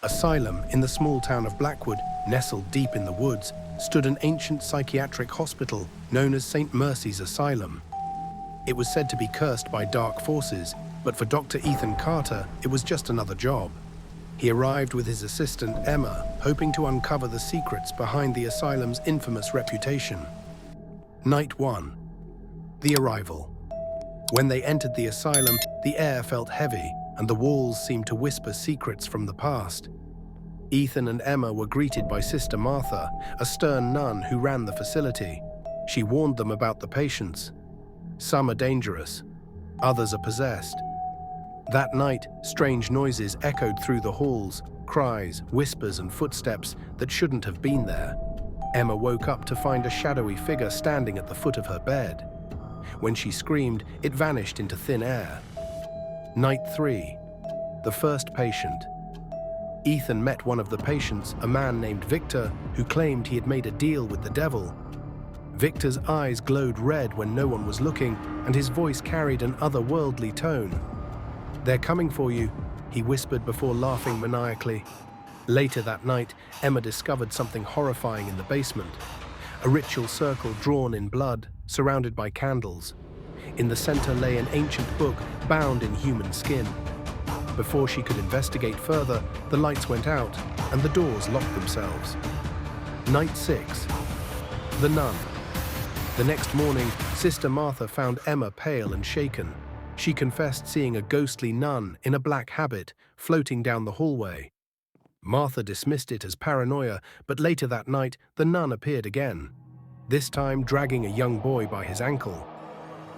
Asylum, in the small town of Blackwood, nestled deep in the woods, stood an ancient psychiatric hospital known as St. Mercy's Asylum. It was said to be cursed by dark forces, but for Dr. Ethan Carter, it was just another job. He arrived with his assistant, Emma, hoping to uncover the secrets behind the asylum's infamous reputation. Night 1. The arrival. When they entered the asylum, the air felt heavy, and the walls seemed to whisper secrets from the past. Ethan and Emma were greeted by Sister Martha, a stern nun who ran the facility. She warned them about the patients. Some are dangerous, others are possessed. That night, strange noises echoed through the halls, cries, whispers, and footsteps that shouldn't have been there. Emma woke up to find a shadowy figure standing at the foot of her bed. When she screamed, it vanished into thin air. Night 3. The first patient. Ethan met one of the patients, a man named Victor, who claimed he had made a deal with the devil. Victor's eyes glowed red when no one was looking, and his voice carried an otherworldly tone. "They're coming for you," he whispered before laughing maniacally. Later that night, Emma discovered something horrifying in the basement. A ritual circle drawn in blood, surrounded by candles. In the center lay an ancient book bound in human skin. Before she could investigate further, the lights went out and the doors locked themselves. Night 6. The nun. The next morning, Sister Martha found Emma pale and shaken. She confessed seeing a ghostly nun in a black habit floating down the hallway. Martha dismissed it as paranoia, but later that night, the nun appeared again, this time dragging a young boy by his ankle.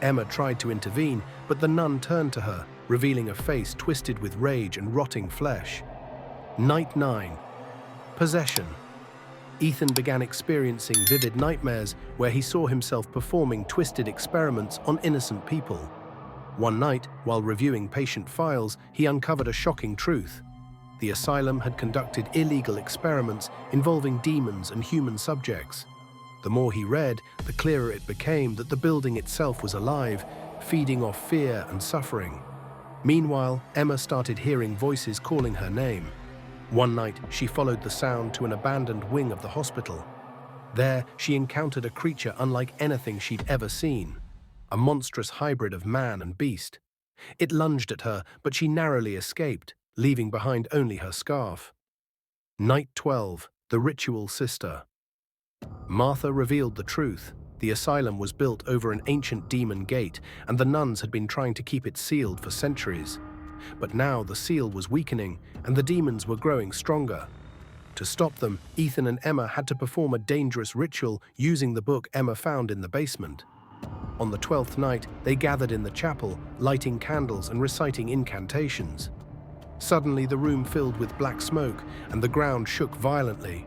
Emma tried to intervene, but the nun turned to her, revealing a face twisted with rage and rotting flesh. Night 9. Possession. Ethan began experiencing vivid nightmares where he saw himself performing twisted experiments on innocent people. One night, while reviewing patient files, he uncovered a shocking truth. The asylum had conducted illegal experiments involving demons and human subjects. The more he read, the clearer it became that the building itself was alive, feeding off fear and suffering. Meanwhile, Emma started hearing voices calling her name. One night, she followed the sound to an abandoned wing of the hospital. There, she encountered a creature unlike anything she'd ever seen, a monstrous hybrid of man and beast. It lunged at her, but she narrowly escaped, leaving behind only her scarf. Night 12. The Ritual Sister. Martha revealed the truth. The asylum was built over an ancient demon gate, and the nuns had been trying to keep it sealed for centuries. But now the seal was weakening, and the demons were growing stronger. To stop them, Ethan and Emma had to perform a dangerous ritual using the book Emma found in the basement. On the 12th night, they gathered in the chapel, lighting candles and reciting incantations. Suddenly, the room filled with black smoke, and the ground shook violently.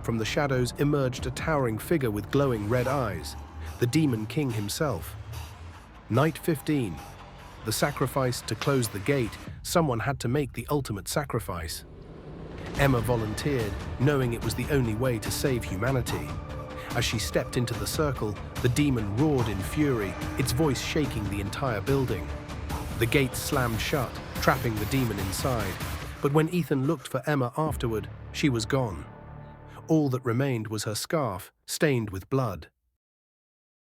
From the shadows emerged a towering figure with glowing red eyes, the Demon King himself. Night 15. The sacrifice. To close the gate, someone had to make the ultimate sacrifice. Emma volunteered, knowing it was the only way to save humanity. As she stepped into the circle, the demon roared in fury, its voice shaking the entire building. The gate slammed shut, trapping the demon inside. But when Ethan looked for Emma afterward, she was gone. All that remained was her scarf, stained with blood.